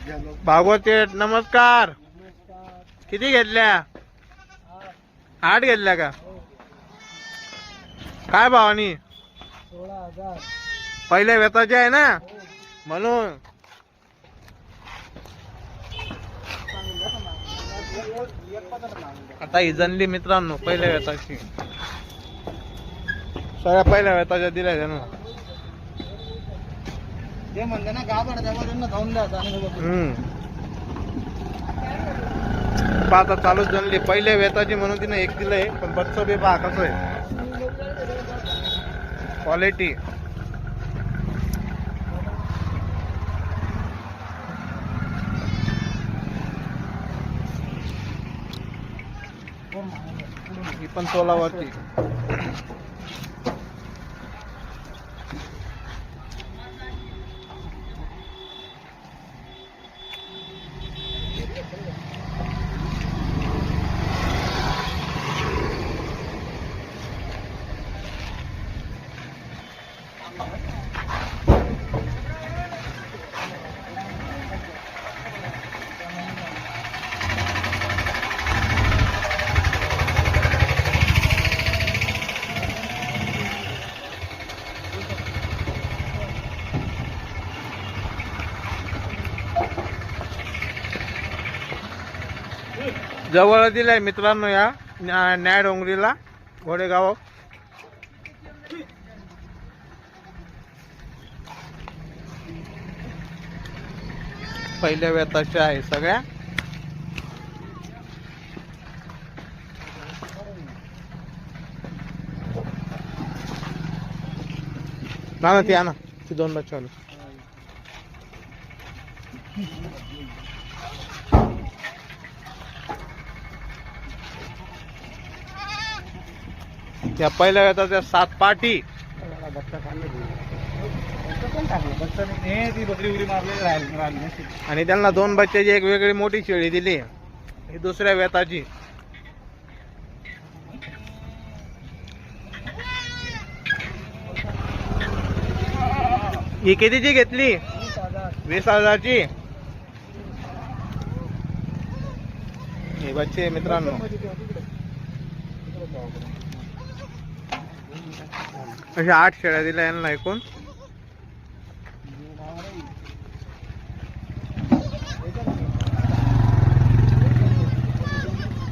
भागवत नमस्कार. किती घेतल्या? 8 घेतल्या का? काय भावानी? 16,000. पहिल्या वेताचे आहे ना म्हणून. आता ही जनली मित्रांनो पहिल्या वेताची. सगळ्या पहिल्या वेताच्या दिल्या त्यानं. ते म्हणते ना गाभण त्यांना खाऊन द्यायचा. आता चालूच जनली पहिल्या वेताची म्हणून तिने 1 दिलंय. पण बच्च बी पहा कसं आहे क्वालिटी. ही पण तोलावरती. जवळ दिलाय मित्रांनो या न्याय डोंगरीला घोडेगाव. पहिल्या वेताच्या आहे सगळ्या. ना ती आणा ती 2 बच्चे आलो. त्या पहिल्या वेताच्या 7 पाटी. आणि त्यांना 2 बच्च्याची एक वेगळी मोठी शेळी दिली. ही दुसऱ्या वेताची. ही कितीची घेतली? 20,000ची. हे बच्चे मित्रांनो अशा 8 शेळ्या दिल्या यांना एकूण.